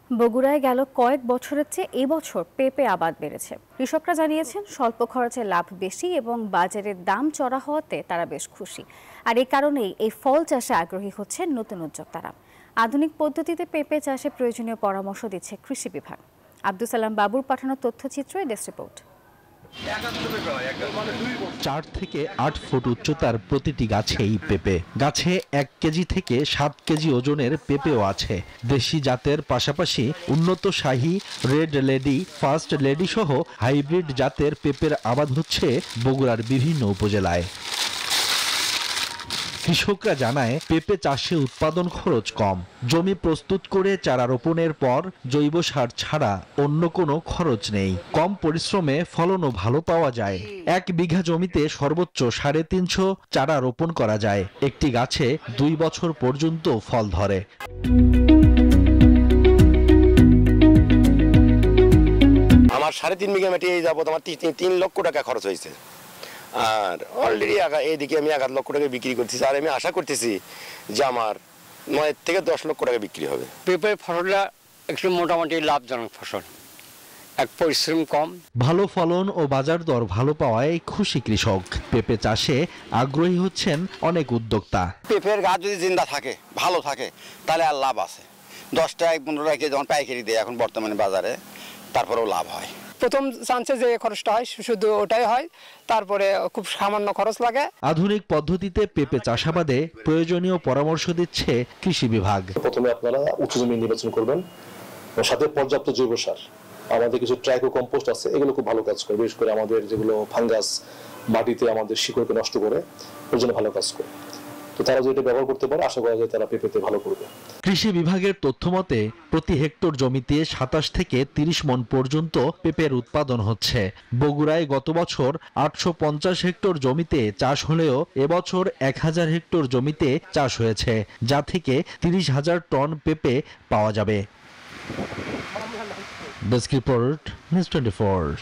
বগুড়ায় গেল কয়েক বছরের চেয়ে এবছর পেঁপে আবাদ বেড়েছে। কৃষকরা জানিয়েছেন স্বল্প খরচে লাভ বেশি এবং বাজারের দাম চড়া হওয়াতে তারা বেশ খুশি। আর এই কারণেই এই ফল চাষে আগ্রহী হচ্ছেন নতুন উদ্যোক্তারা। আধুনিক পদ্ধতিতে পেঁপে চাষে প্রয়োজনীয় পরামর্শ দিচ্ছে কৃষি বিভাগ। আব্দুল সালাম বাবুর পাঠানো তথ্যচিত্র ডেস্ক রিপোর্ট। 4 থেকে 8 ফুট উচ্চতার প্রতিটি গাছেই পেঁপে। গাছে 1 কেজি থেকে 7 কেজি ওজনের পেঁপেও আছে। দেশি জাতের পাশাপাশি উন্নত শাহী, রেড লেডি, ফার্স্ট লেডি সহ হাইব্রিড জাতের পেঁপের আবাদ হচ্ছে বগুড়ার বিভিন্ন উপজেলায়। কৃষকরা জানায় পেঁপে চাষে উৎপাদন খরচ কম। জমি প্রস্তুত করে চারা রোপণের পর জৈব সার ছাড়া অন্য কোনো খরচ নেই। কম পরিশ্রমে ফলনও ভালো পাওয়া যায়। 1 বিঘা জমিতে সর্বোচ্চ 350 চারা রোপণ করা যায়। একটি গাছে 2 বছর পর্যন্ত ফল ধরে। আমার 3.5 বিঘা মাটি এই যাবত আমার 3 লক্ষ টাকা খরচ হয়েছে। আর অলরেডি এইদিকে আমি 1 লক্ষ টাকা বিক্রি করতেছি। আর আমি আশা করতেছি যে আমার 9 থেকে 10 লক্ষ টাকা বিক্রি হবে। পেঁপে ফসলটা একটু মোটামুটি লাভজনক ফসল, এক পরিশ্রম কম। ভালো ফলন ও বাজার দর ভালো পাওয়ায় খুশি কৃষক। পেঁপে চাষে আগ্রহী হচ্ছেন অনেক উদ্যোক্তা। পেঁপের গাছ যদি জিন্দা থাকে, ভালো থাকে, তাহলে আর লাভ আছে। 10 টাকা 15 টাকা যখন পাইকারি দেয় এখন বর্তমানে বাজারে, তারপরেও লাভ হয়। প্রথম চান্সে যে খরচটা হয় শুধু ওটাই হয়, তারপরে খুব সামান্য খরচ লাগে। আধুনিক পদ্ধতিতে পেঁপে চাষাবাদে প্রয়োজনীয় পরামর্শ দিচ্ছে কৃষি বিভাগ। প্রথমে আপনারা উঁচু জমি নির্বাচন করবেন, সাথে পর্যাপ্ত জৈব সার। আমাদের কিছু ট্রাইকো কম্পোস্ট আছে, এগুলো খুব ভালো কাজ করে। বিশেষ করে আমাদের যেগুলো ফাঙ্গাস মাটিতে আমাদের শিকড়কে নষ্ট করে, ওর জন্য ভালো কাজ করে। তো তারা যদি এটা ব্যবহার করতে পারে, আশা করা যায় তারা পেঁপেতে ভালো করবে। কৃষি বিভাগের তথ্য মতে প্রতি হেক্টর জমিতে 27 থেকে 30 মণ পর্যন্ত পেঁপের উৎপাদন হচ্ছে। বগুড়ায় গত বছর 850 হেক্টর জমিতে চাষ হলেও এবছর 1000 হেক্টর জমিতে চাষ হয়েছে, যা থেকে 30,000 টন পেঁপে পাওয়া যাবে। Desk report, news 24।